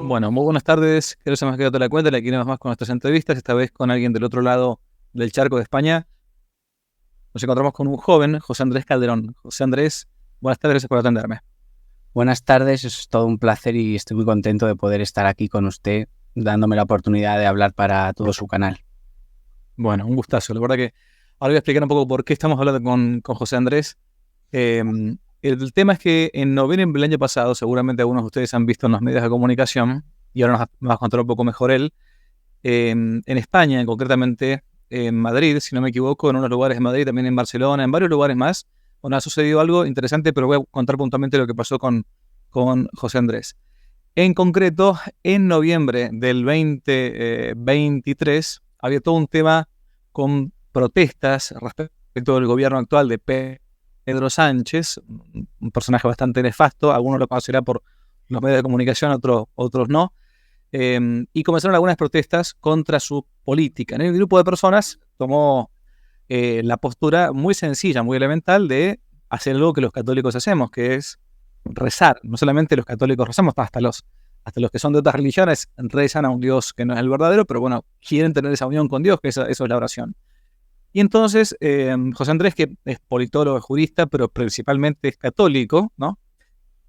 Bueno, muy buenas tardes. Creo que se me ha quedado toda la cuenta. Le queremos más con nuestras entrevistas, esta vez con alguien del otro lado del charco de España. Nos encontramos con un joven, José Andrés Calderón. José Andrés, buenas tardes, gracias por atenderme. Buenas tardes, es todo un placer y estoy muy contento de poder estar aquí con usted, dándome la oportunidad de hablar para todo su canal. Bueno, un gustazo. La verdad que ahora voy a explicar un poco por qué estamos hablando con José Andrés. Eh, el tema es que en noviembre del año pasado, seguramente algunos de ustedes han visto en los medios de comunicación, y ahora nos va a contar un poco mejor él, en España, concretamente en Madrid, si no me equivoco, en unos lugares de Madrid, también en Barcelona, en varios lugares más, donde ha sucedido algo interesante, pero voy a contar puntualmente lo que pasó con José Andrés. En concreto, en noviembre del 2023 había todo un tema con protestas respecto del gobierno actual de Pedro Sánchez, un personaje bastante nefasto, algunos lo conocerán por los medios de comunicación, otros no, y comenzaron algunas protestas contra su política. El grupo de personas tomó la postura muy sencilla, muy elemental de hacer algo que los católicos hacemos, que es rezar. No solamente los católicos rezamos, hasta los que son de otras religiones rezan a un Dios que no es el verdadero, pero bueno, quieren tener esa unión con Dios, que eso es la oración. Y entonces, José Andrés, que es politólogo, es jurista, pero principalmente es católico, ¿no?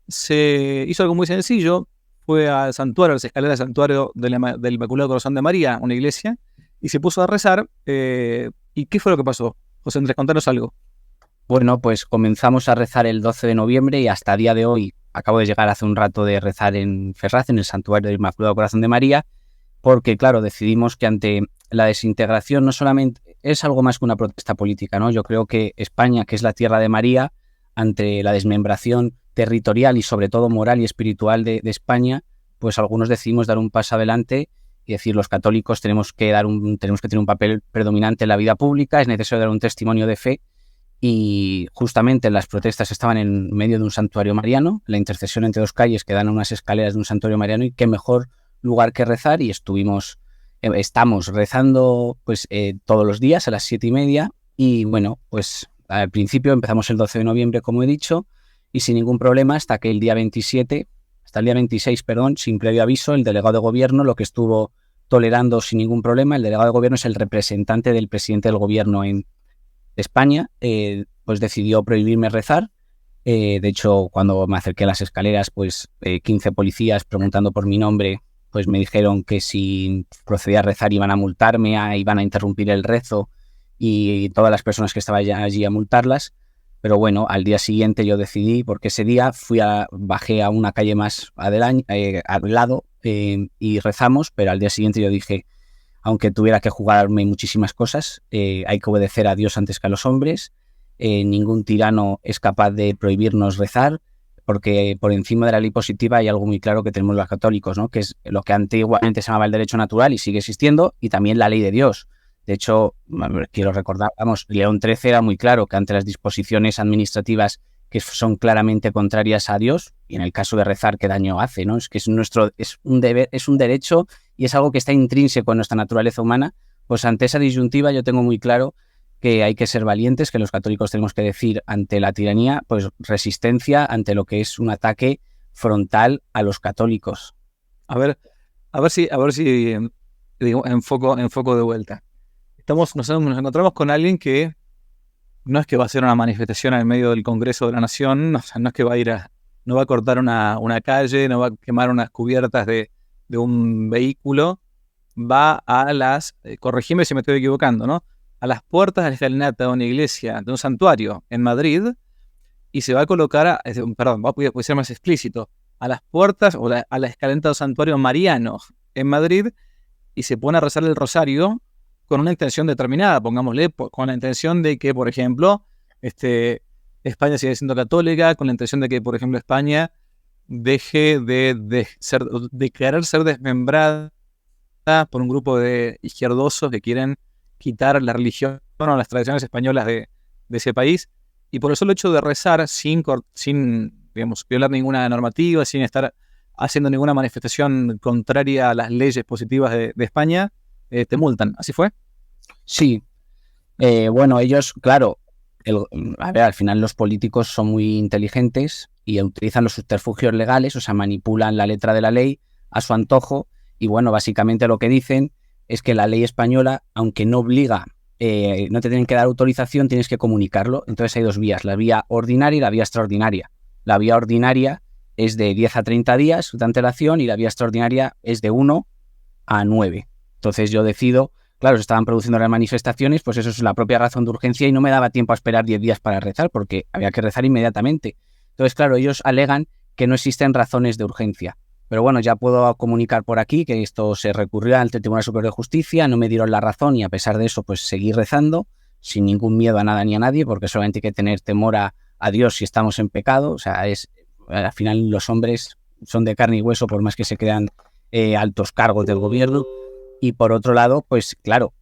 Se hizo algo muy sencillo, fue al santuario, a las escaleras del santuario del Inmaculado Corazón de María, una iglesia, y se puso a rezar. ¿Y qué fue lo que pasó? José Andrés, contanos algo. Bueno, pues comenzamos a rezar el 12 de noviembre y hasta el día de hoy, acabo de llegar hace un rato de rezar en Ferraz, en el Santuario del Inmaculado Corazón de María, porque claro, decidimos que ante la desintegración no solamente es algo más que una protesta política, ¿no? Yo creo que España, que es la tierra de María, ante la desmembración territorial y sobre todo moral y espiritual de España, pues algunos decidimos dar un paso adelante y decir, los católicos tenemos que tener un papel predominante en la vida pública, es necesario dar un testimonio de fe. Y justamente las protestas estaban en medio de un santuario mariano, la intercesión entre dos calles que dan a unas escaleras de un santuario mariano, y qué mejor lugar que rezar, y estamos rezando pues todos los días a las 7:30, y bueno, pues al principio empezamos el 12 de noviembre, como he dicho, y sin ningún problema hasta el día 26, perdón, sin previo aviso, el delegado de gobierno lo que estuvo tolerando sin ningún problema. El delegado de gobierno es el representante del presidente del gobierno en España, pues decidió prohibirme rezar. De hecho, cuando me acerqué a las escaleras, pues 15 policías preguntando por mi nombre, pues me dijeron que si procedía a rezar iban a multarme, iban a interrumpir el rezo, y todas las personas que estaban allí a multarlas. Pero bueno, al día siguiente yo decidí, porque ese día bajé a una calle más al lado, y rezamos, pero al día siguiente yo dije, aunque tuviera que jugarme muchísimas cosas, hay que obedecer a Dios antes que a los hombres. Ningún tirano es capaz de prohibirnos rezar, porque por encima de la ley positiva hay algo muy claro que tenemos los católicos, ¿no? Que es lo que antiguamente se llamaba el derecho natural y sigue existiendo, y también la ley de Dios. De hecho, quiero recordar, León XIII era muy claro que ante las disposiciones administrativas que son claramente contrarias a Dios, y en el caso de rezar, ¿qué daño hace, no? Es que es un deber, es un derecho, y es algo que está intrínseco en nuestra naturaleza humana. Pues ante esa disyuntiva yo tengo muy claro que hay que ser valientes, que los católicos tenemos que decir ante la tiranía, pues resistencia ante lo que es un ataque frontal a los católicos. A ver, a ver si digo, enfoco de vuelta. Nos encontramos con alguien que no es que va a hacer una manifestación en medio del Congreso de la Nación, o sea, no es que no va a cortar una calle, no va a quemar unas cubiertas de un vehículo, va corregime si me estoy equivocando, ¿no? A las puertas de la escalinata de una iglesia, de un santuario en Madrid, y se va a colocar, voy a ser más explícito, a las puertas a la escalinata de un santuario mariano en Madrid, y se pone a rezar el rosario con una intención determinada, pongámosle, con la intención de que, por ejemplo, España siga siendo católica, con la intención de que, por ejemplo, España deje de querer ser desmembrada por un grupo de izquierdosos que quieren quitar la religión o las tradiciones españolas de ese país. Y por el solo hecho de rezar sin digamos, violar ninguna normativa, sin estar haciendo ninguna manifestación contraria a las leyes positivas de España, te multan. ¿Así fue? Sí. Bueno, ellos, claro, al final los políticos son muy inteligentes y utilizan los subterfugios legales, o sea, manipulan la letra de la ley a su antojo. Y bueno, básicamente lo que dicen es que la ley española, aunque no obliga, no te tienen que dar autorización, tienes que comunicarlo. Entonces hay dos vías, la vía ordinaria y la vía extraordinaria. La vía ordinaria es de 10 a 30 días de antelación y la vía extraordinaria es de 1 a 9. Entonces yo decido, claro, se estaban produciendo las manifestaciones, pues eso es la propia razón de urgencia y no me daba tiempo a esperar 10 días para rezar porque había que rezar inmediatamente. Entonces, claro, ellos alegan que no existen razones de urgencia. Pero bueno, ya puedo comunicar por aquí que esto se recurrió ante el Tribunal Superior de Justicia, no me dieron la razón y a pesar de eso, pues seguí rezando sin ningún miedo a nada ni a nadie, porque solamente hay que tener temor a Dios si estamos en pecado. O sea, al final los hombres son de carne y hueso por más que se crean altos cargos del gobierno. Y por otro lado, pues claro,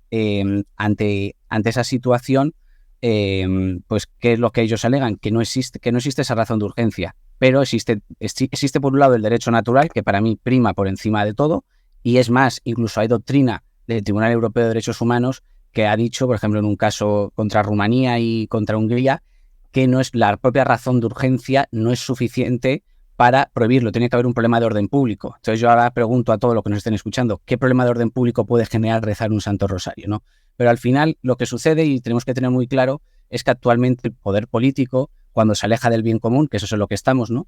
ante esa situación, pues ¿qué es lo que ellos alegan? Que no existe esa razón de urgencia. Pero existe por un lado el derecho natural, que para mí prima por encima de todo, y es más, incluso hay doctrina del Tribunal Europeo de Derechos Humanos que ha dicho, por ejemplo, en un caso contra Rumanía y contra Hungría, que no es la propia razón de urgencia no es suficiente para prohibirlo, tiene que haber un problema de orden público. Entonces yo ahora pregunto a todos los que nos estén escuchando, ¿qué problema de orden público puede generar rezar un Santo Rosario, ¿no? Pero al final lo que sucede, y tenemos que tener muy claro, es que actualmente el poder político, cuando se aleja del bien común, que eso es en lo que estamos, ¿no?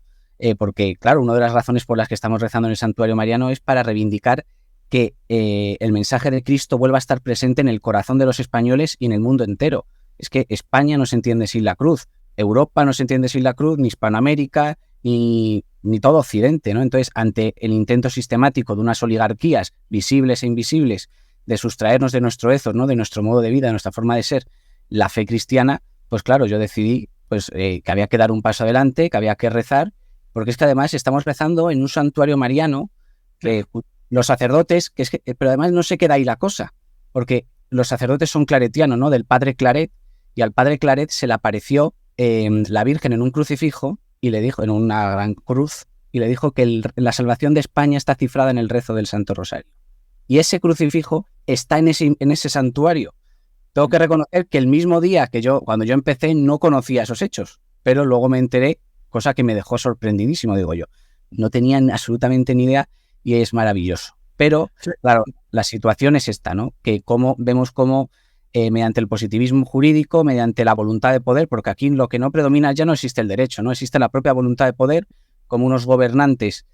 Porque, claro, una de las razones por las que estamos rezando en el santuario mariano es para reivindicar que el mensaje de Cristo vuelva a estar presente en el corazón de los españoles y en el mundo entero. Es que España no se entiende sin la cruz, Europa no se entiende sin la cruz, ni Hispanoamérica, ni todo Occidente, ¿no? Entonces, ante el intento sistemático de unas oligarquías visibles e invisibles de sustraernos de nuestro ethos, ¿no? De nuestro modo de vida, de nuestra forma de ser, la fe cristiana, pues claro, yo decidí que había que dar un paso adelante, que había que rezar, porque es que además estamos rezando en un santuario mariano, que los sacerdotes, pero además no se queda ahí la cosa, porque los sacerdotes son claretianos, ¿no? Del padre Claret, y al padre Claret se le apareció la Virgen en un crucifijo y le dijo, en una gran cruz, y le dijo que la salvación de España está cifrada en el rezo del Santo Rosario. Y ese crucifijo está en ese santuario. Tengo que reconocer que el mismo día que cuando yo empecé, no conocía esos hechos, pero luego me enteré, cosa que me dejó sorprendidísimo, digo yo. No tenían absolutamente ni idea y es maravilloso. Pero, claro, la situación es esta, ¿no? Que vemos cómo mediante el positivismo jurídico, mediante la voluntad de poder, porque aquí lo que no predomina ya no existe el derecho, no existe la propia voluntad de poder, como unos gobernantes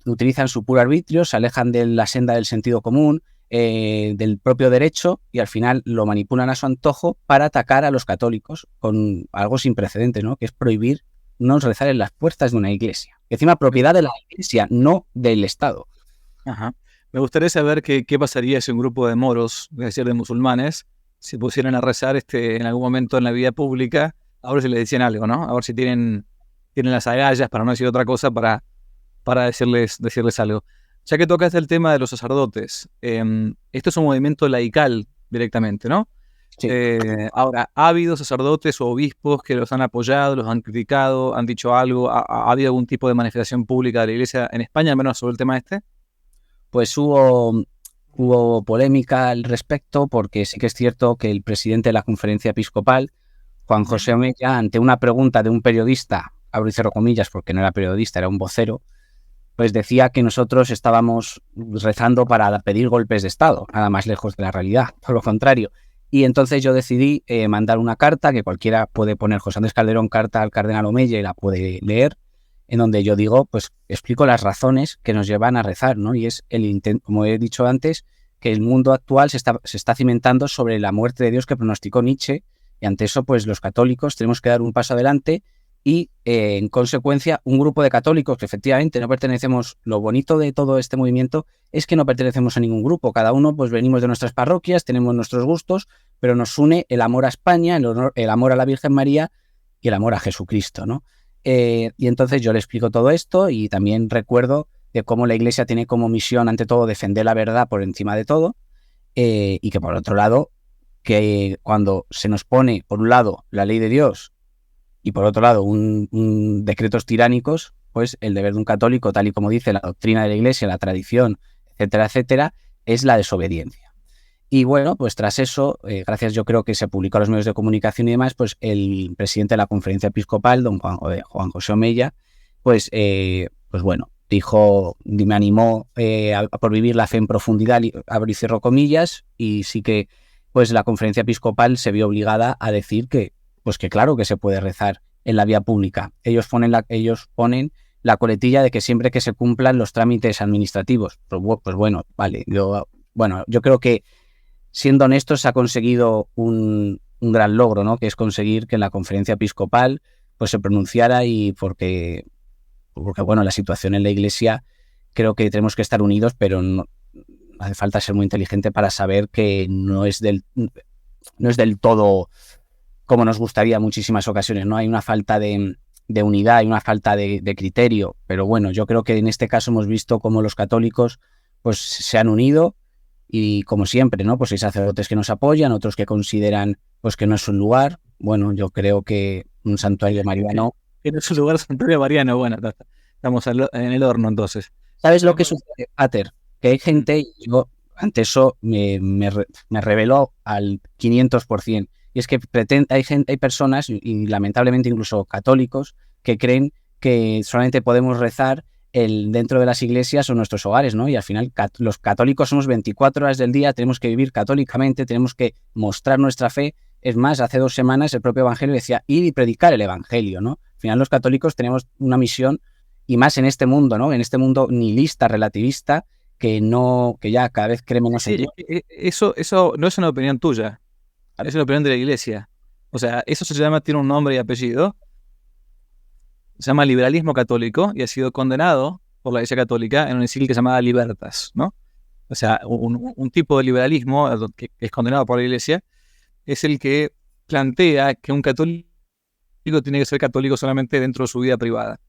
utilizan su puro arbitrio, se alejan de la senda del sentido común, del propio derecho y al final lo manipulan a su antojo para atacar a los católicos con algo sin precedentes, ¿no? Que es prohibirnos rezar en las puertas de una iglesia. Encima propiedad de la iglesia, no del Estado. Ajá. Me gustaría saber qué pasaría si un grupo de moros, es decir, de musulmanes, se pusieran a rezar en algún momento en la vida pública, a ver si le decían algo, ¿no? A ver si tienen las agallas, para no decir otra cosa, para decirles algo. Ya que tocaste el tema de los sacerdotes, esto es un movimiento laical directamente, ¿no? Sí. Ahora, ¿ha habido sacerdotes o obispos que los han apoyado, los han criticado, han dicho algo? ¿Ha habido algún tipo de manifestación pública de la Iglesia en España, al menos sobre el tema este? Pues hubo polémica al respecto, porque sí que es cierto que el presidente de la Conferencia Episcopal, Juan José Omella, ante una pregunta de un periodista, abro y cierro comillas porque no era periodista, era un vocero, pues decía que nosotros estábamos rezando para pedir golpes de Estado, nada más lejos de la realidad, por lo contrario. Y entonces yo decidí mandar una carta, que cualquiera puede poner José Andrés Calderón carta al cardenal Omella y la puede leer, en donde yo digo, pues explico las razones que nos llevan a rezar, ¿no? Y es el intento, como he dicho antes, que el mundo actual se está cimentando sobre la muerte de Dios que pronosticó Nietzsche, y ante eso, pues los católicos tenemos que dar un paso adelante y, en consecuencia, un grupo de católicos que efectivamente no pertenecemos, lo bonito de todo este movimiento es que no pertenecemos a ningún grupo, cada uno pues venimos de nuestras parroquias, tenemos nuestros gustos, pero nos une el amor a España, el amor a la Virgen María y el amor a Jesucristo, ¿no? Y entonces yo le explico todo esto y también recuerdo de cómo la Iglesia tiene como misión, ante todo, defender la verdad por encima de todo, y que por otro lado, que cuando se nos pone, por un lado, la ley de Dios y por otro lado, un decretos tiránicos, pues el deber de un católico, tal y como dice la doctrina de la Iglesia, la tradición, etcétera, etcétera, es la desobediencia. Y bueno, pues tras eso, gracias yo creo que se publicó a los medios de comunicación y demás, pues el presidente de la Conferencia Episcopal, don Juan José Omella, pues bueno, me animó por vivir la fe en profundidad, abro y cierro comillas, y sí que pues la conferencia episcopal se vio obligada a decir que claro que se puede rezar en la vía pública. Ellos ponen la coletilla de que siempre que se cumplan los trámites administrativos. Pues bueno, vale. Yo creo que, siendo honestos, se ha conseguido un gran logro, ¿no? Que es conseguir que en la conferencia episcopal pues se pronunciara, y porque bueno, la situación en la Iglesia, creo que tenemos que estar unidos, pero no hace falta ser muy inteligente para saber que no es del todo como nos gustaría en muchísimas ocasiones, ¿no? Hay una falta de unidad, hay una falta de criterio, pero bueno, yo creo que en este caso hemos visto cómo los católicos pues se han unido, y como siempre, ¿no? Pues hay sacerdotes que nos apoyan, otros que consideran pues que no es un lugar. Bueno, yo creo que un santuario mariano... Que no es un lugar santuario mariano, bueno, estamos en el horno entonces. ¿Sabes lo que sucede, Pater? Que hay gente, y yo ante eso me reveló al 500%, y es que hay personas, y lamentablemente incluso católicos, que creen que solamente podemos rezar dentro de las iglesias o nuestros hogares, ¿no? Y al final los católicos somos 24 horas del día, tenemos que vivir católicamente, tenemos que mostrar nuestra fe. Es más, hace 2 semanas el propio Evangelio decía ir y predicar el Evangelio, ¿no? Al final los católicos tenemos una misión, y más en este mundo, ¿no? En este mundo nihilista, relativista, que ya cada vez cree menos en Dios. Eso no es una opinión tuya, es una opinión de la Iglesia. O sea, eso tiene un nombre y apellido. Se llama liberalismo católico y ha sido condenado por la Iglesia Católica en un encíclica llamada Libertas, ¿no? O sea, un tipo de liberalismo que es condenado por la Iglesia es el que plantea que un católico tiene que ser católico solamente dentro de su vida privada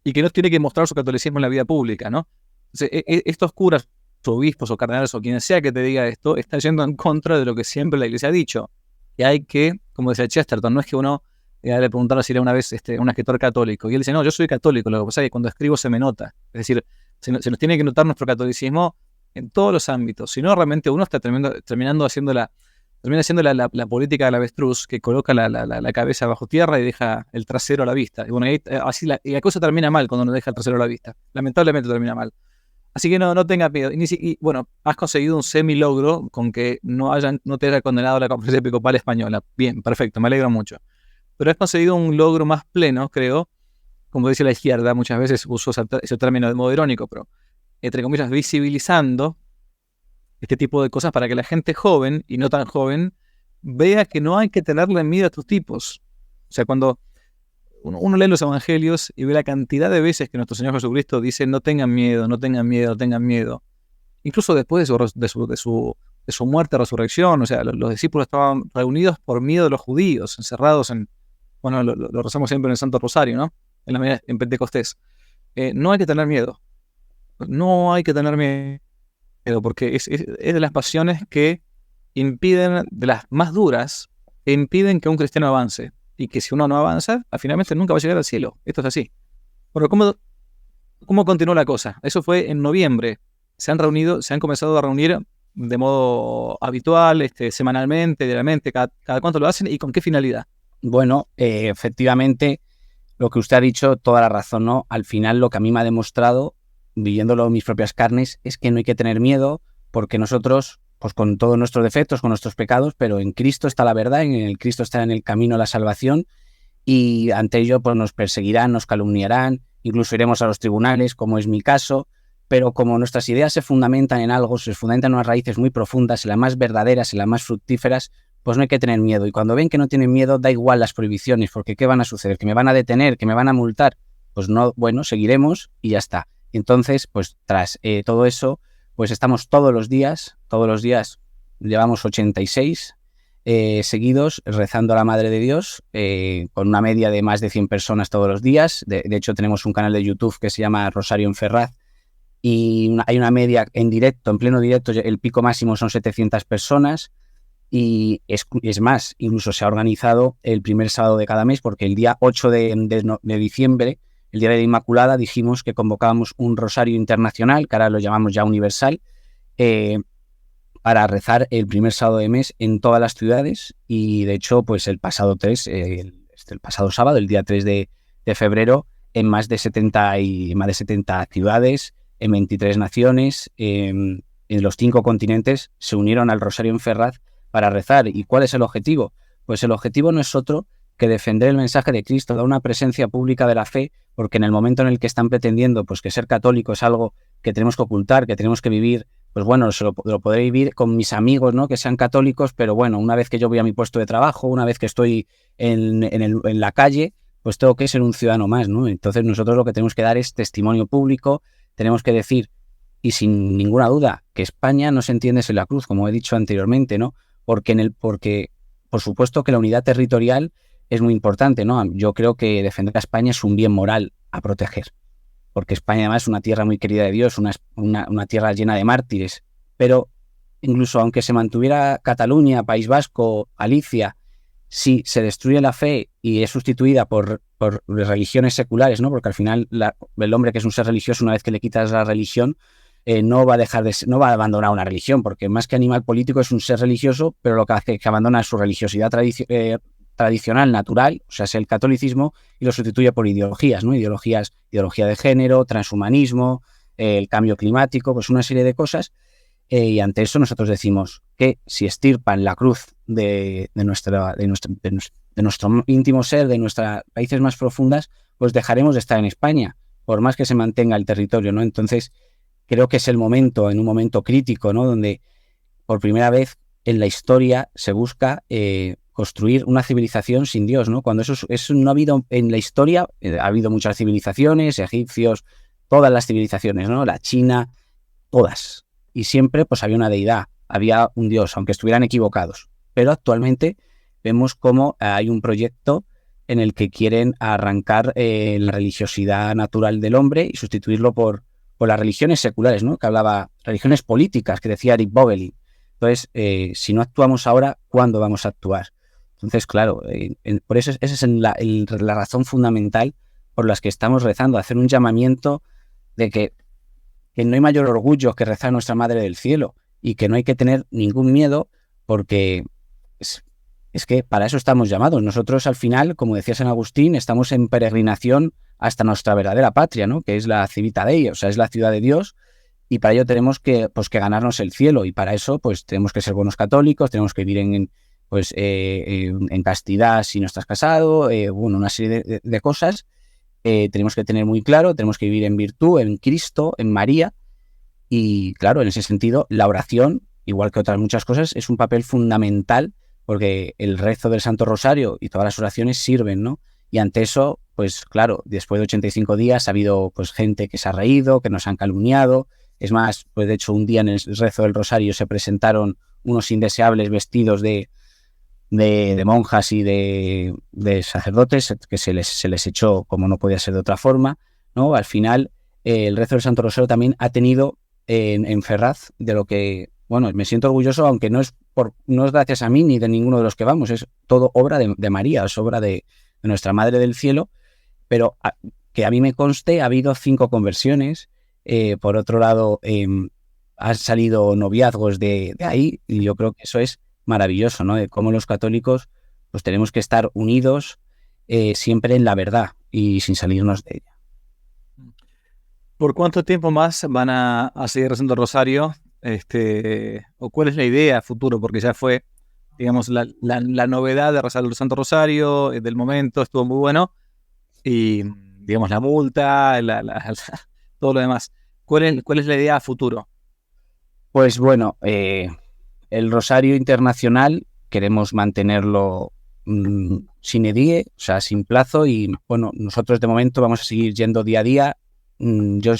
y que no tiene que mostrar su catolicismo en la vida pública, ¿no? O sea, estos curas, o obispos o cardenales o quien sea que te diga esto, está yendo en contra de lo que siempre la Iglesia ha dicho. Y hay que, como decía Chesterton, no es que uno le preguntaron si era una vez un escritor católico, y él dice, no, yo soy católico, lo que pasa es que cuando escribo se me nota. Es decir, se nos tiene que notar nuestro catolicismo en todos los ámbitos, si no realmente uno está terminando haciendo la política del avestruz, que coloca la cabeza bajo tierra y deja el trasero a la vista. Y bueno, así la cosa termina mal cuando uno deja el trasero a la vista. Lamentablemente termina mal. Así que no tengas miedo. Y bueno, has conseguido un semi-logro con que no te haya condenado la Conferencia Episcopal Española. Bien, perfecto, me alegro mucho. Pero has conseguido un logro más pleno, creo, como dice la izquierda, muchas veces uso ese término de modo irónico, pero entre comillas, visibilizando este tipo de cosas para que la gente joven y no tan joven vea que no hay que tenerle miedo a estos tipos. O sea, cuando uno lee los evangelios y ve la cantidad de veces que nuestro Señor Jesucristo dice no tengan miedo, no tengan miedo, no tengan miedo. Incluso después de su muerte, resurrección, o sea, los discípulos estaban reunidos por miedo de los judíos, encerrados bueno, lo rezamos siempre en el Santo Rosario, ¿no? En Pentecostés. No hay que tener miedo. No hay que tener miedo, porque es de las pasiones que impiden, de las más duras, que impiden que un cristiano avance. Y que si uno no avanza, finalmente nunca va a llegar al cielo. Esto es así. Bueno, ¿cómo continuó la cosa? Eso fue en noviembre. Se han comenzado a reunir de modo habitual, semanalmente, diariamente, cada cuánto lo hacen y con qué finalidad. Bueno, efectivamente, lo que usted ha dicho, toda la razón, ¿no? Al final, lo que a mí me ha demostrado, viviéndolo en mis propias carnes, es que no hay que tener miedo, porque nosotros, pues con todos nuestros defectos, con nuestros pecados, pero en Cristo está la verdad, en el Cristo está en el camino a la salvación, y ante ello pues nos perseguirán, nos calumniarán, incluso iremos a los tribunales, como es mi caso, pero como nuestras ideas se fundamentan en algo, se fundamentan en unas raíces muy profundas, en las más verdaderas, en las más fructíferas, pues no hay que tener miedo. Y cuando ven que no tienen miedo, da igual las prohibiciones, porque ¿qué van a suceder? ¿Que me van a detener? ¿Que me van a multar? Pues no, bueno, seguiremos y ya está. Entonces, pues tras todo eso, pues estamos todos los días, llevamos 86 seguidos rezando a la Madre de Dios, con una media de más de 100 personas todos los días. De hecho, tenemos un canal de YouTube que se llama Rosario en Ferraz, y hay una media en directo, en pleno directo, el pico máximo son 700 personas. Y es más, incluso se ha organizado el primer sábado de cada mes, porque el día 8 de diciembre, el día de la Inmaculada, dijimos que convocábamos un rosario internacional, que ahora lo llamamos ya universal, para rezar el primer sábado de mes en todas las ciudades. Y de hecho, pues el pasado sábado, el día 3 de febrero, en más de 70 ciudades, en 23 naciones, en los 5 continentes, se unieron al Rosario en Ferraz para rezar. ¿Y cuál es el objetivo? Pues el objetivo no es otro que defender el mensaje de Cristo, dar una presencia pública de la fe, porque en el momento en el que están pretendiendo pues que ser católico es algo que tenemos que ocultar, que tenemos que vivir, pues bueno, lo podré vivir con mis amigos, ¿no? Que sean católicos, pero bueno, una vez que yo voy a mi puesto de trabajo, una vez que estoy en la calle, pues tengo que ser un ciudadano más, ¿no? Entonces nosotros lo que tenemos que dar es testimonio público, tenemos que decir, y sin ninguna duda, que España no se entiende sin la cruz, como he dicho anteriormente, ¿no? Porque por supuesto que la unidad territorial es muy importante, ¿no? Yo creo que defender a España es un bien moral a proteger, porque España además es una tierra muy querida de Dios, una tierra llena de mártires, pero incluso aunque se mantuviera Cataluña, País Vasco, Galicia, si se destruye la fe y es sustituida por religiones seculares, ¿no? Porque al final el hombre que es un ser religioso, una vez que le quitas la religión, no va a dejar no va a abandonar una religión, porque más que animal político es un ser religioso, pero lo que hace es que abandona su religiosidad tradicional, natural, o sea, es el catolicismo, y lo sustituye por ideologías, ¿no? Ideología de género, transhumanismo, el cambio climático, pues una serie de cosas. Y ante eso nosotros decimos que si extirpan la cruz de nuestro íntimo ser, de nuestras raíces más profundas, pues dejaremos de estar en España, por más que se mantenga el territorio, ¿no? Entonces, creo que es el momento, en un momento crítico, ¿no? Donde por primera vez en la historia se busca construir una civilización sin Dios, ¿no? Cuando eso no ha habido en la historia, ha habido muchas civilizaciones, egipcios, todas las civilizaciones, ¿no? La China, todas. Y siempre pues había una deidad, había un Dios, aunque estuvieran equivocados. Pero actualmente vemos cómo hay un proyecto en el que quieren arrancar la religiosidad natural del hombre y sustituirlo por las religiones seculares, ¿no? Que hablaba, religiones políticas, que decía Eric Voegelin. Entonces, si no actuamos ahora, ¿cuándo vamos a actuar? Entonces, claro, por eso esa es la razón fundamental por las que estamos rezando, hacer un llamamiento de que no hay mayor orgullo que rezar a nuestra Madre del Cielo y que no hay que tener ningún miedo porque es que para eso estamos llamados. Nosotros al final, como decía San Agustín, estamos en peregrinación hasta nuestra verdadera patria, ¿no? Que es la Civita Dei, o sea, es la ciudad de Dios, y para ello tenemos que ganarnos el cielo, y para eso pues tenemos que ser buenos católicos, tenemos que vivir en castidad si no estás casado, bueno, una serie de cosas. Tenemos que tener muy claro, tenemos que vivir en virtud, en Cristo, en María, y claro, en ese sentido, la oración, igual que otras muchas cosas, es un papel fundamental, porque el rezo del Santo Rosario y todas las oraciones sirven, ¿no? Y ante eso, pues claro, después de 85 días ha habido pues gente que se ha reído, que nos han calumniado. Es más, pues de hecho un día en el rezo del Rosario se presentaron unos indeseables vestidos de monjas y de sacerdotes que se les echó como no podía ser de otra forma, ¿no? Al final, el rezo del Santo Rosario también ha tenido en Ferraz, de lo que, bueno, me siento orgulloso, aunque no es gracias a mí ni de ninguno de los que vamos, es todo obra de María, es obra de nuestra Madre del Cielo, pero que a mí me conste, ha habido 5 conversiones, por otro lado, han salido noviazgos de ahí, y yo creo que eso es maravilloso, ¿no? De cómo los católicos pues tenemos que estar unidos siempre en la verdad y sin salirnos de ella. ¿Por cuánto tiempo más van a seguir rezando el rosario? ¿O cuál es la idea a futuro? Porque ya fue, digamos, la novedad de rezar el Santo Rosario del momento, estuvo muy bueno. Y, digamos, la multa, todo lo demás. ¿Cuál es la idea a futuro? Pues bueno, el Rosario Internacional queremos mantenerlo sine die, o sea, sin plazo, y bueno, nosotros de momento vamos a seguir yendo día a día. Yo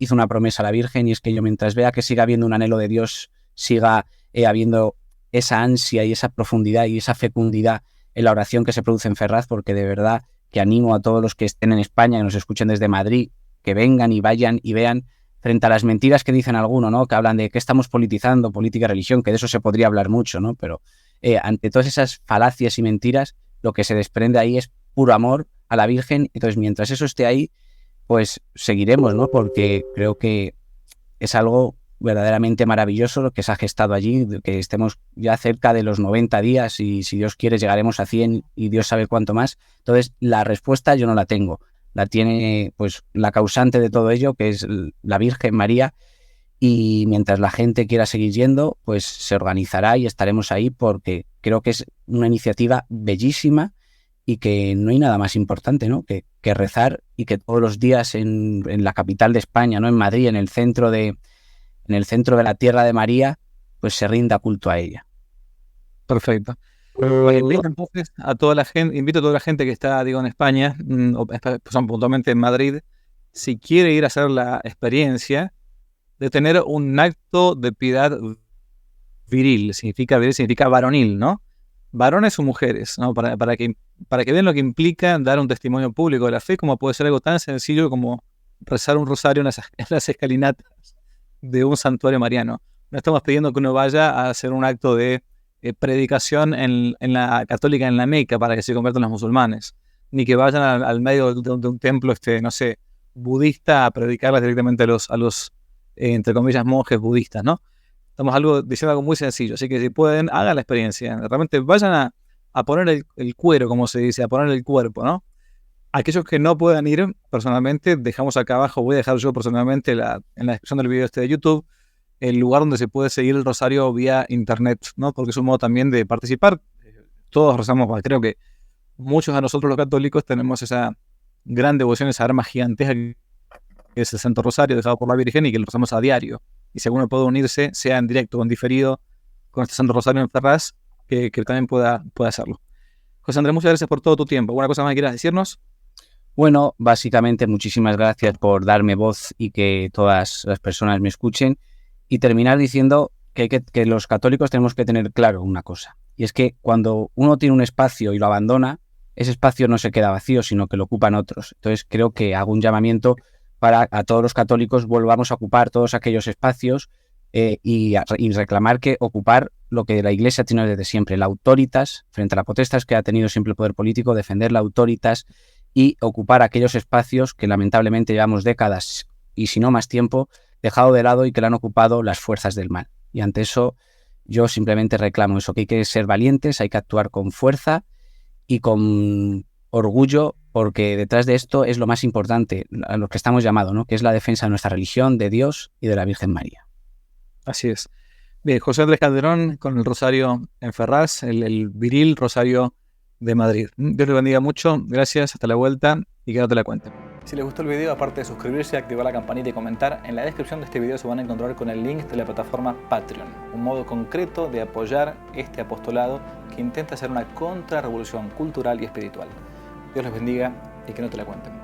hice una promesa a la Virgen, y es que yo, mientras vea que siga habiendo un anhelo de Dios, siga habiendo esa ansia y esa profundidad y esa fecundidad en la oración que se produce en Ferraz, porque de verdad que animo a todos los que estén en España, que nos escuchen desde Madrid, que vengan y vayan y vean, frente a las mentiras que dicen algunos, ¿no? Que hablan de que estamos politizando, política y religión, que de eso se podría hablar mucho, ¿no? Pero ante todas esas falacias y mentiras, lo que se desprende ahí es puro amor a la Virgen. Entonces, mientras eso esté ahí, pues seguiremos, ¿no? Porque creo que es algo verdaderamente maravilloso lo que se ha gestado allí, que estemos ya cerca de los 90 días, y si Dios quiere llegaremos a 100 y Dios sabe cuánto más. Entonces, la respuesta yo no la tengo, la tiene pues la causante de todo ello, que es la Virgen María, y mientras la gente quiera seguir yendo, pues se organizará y estaremos ahí, porque creo que es una iniciativa bellísima y que no hay nada más importante, ¿no? que rezar, y que todos los días en la capital de España, ¿no? En Madrid, en el centro de la tierra de María, pues se rinda culto a ella. Perfecto. Pues invito entonces a toda la gente, invito a toda la gente que está, digo, en España, son puntualmente en Madrid, si quiere ir a hacer la experiencia de tener un acto de piedad viril, significa varonil, ¿no? Varones o mujeres, ¿no? Para que vean lo que implica dar un testimonio público de la fe, como puede ser algo tan sencillo como rezar un rosario en las escalinatas de un santuario mariano. No estamos pidiendo que uno vaya a hacer un acto de predicación en la católica en la Meca para que se conviertan los musulmanes, ni que vayan al medio de un templo, no sé, budista a predicarles directamente a los entre comillas, monjes budistas, ¿no? Estamos diciendo algo muy sencillo, así que si pueden, hagan la experiencia. Realmente vayan a poner el cuero, como se dice, a poner el cuerpo, ¿no? Aquellos que no puedan ir personalmente, dejamos acá abajo, voy a dejar yo personalmente en la descripción del video de YouTube, el lugar donde se puede seguir el rosario vía internet, ¿no? Porque es un modo también de participar. Todos rezamos, creo que muchos de nosotros los católicos tenemos esa gran devoción, esa arma gigantesca que es el Santo Rosario dejado por la Virgen y que lo rezamos a diario. Y si alguno puede unirse, sea en directo o en diferido, con este Santo Rosario en Ferraz, que también pueda hacerlo. José Andrés, muchas gracias por todo tu tiempo. ¿Alguna cosa más que quieras decirnos? Bueno, básicamente muchísimas gracias por darme voz y que todas las personas me escuchen, y terminar diciendo que los católicos tenemos que tener claro una cosa, y es que cuando uno tiene un espacio y lo abandona, ese espacio no se queda vacío, sino que lo ocupan otros. Entonces creo que hago un llamamiento para a todos los católicos volvamos a ocupar todos aquellos espacios y reclamar que ocupar lo que la Iglesia tiene desde siempre, la autoritas, frente a la potestas que ha tenido siempre el poder político, defender la autoritas y ocupar aquellos espacios que lamentablemente llevamos décadas y si no más tiempo dejado de lado y que lo han ocupado las fuerzas del mal. Y ante eso yo simplemente reclamo eso, que hay que ser valientes, hay que actuar con fuerza y con orgullo, porque detrás de esto es lo más importante, a lo que estamos llamados, ¿no? Que es la defensa de nuestra religión, de Dios y de la Virgen María. Así es. Bien, José Andrés Calderón con el rosario en Ferraz, el viril rosario de Madrid. Dios le bendiga mucho, gracias, hasta la vuelta y que no te la cuente. Si les gustó el video, aparte de suscribirse, activar la campanita y comentar, en la descripción de este video se van a encontrar con el link de la plataforma Patreon, un modo concreto de apoyar este apostolado que intenta hacer una contrarrevolución cultural y espiritual. Dios les bendiga y que no te la cuenten.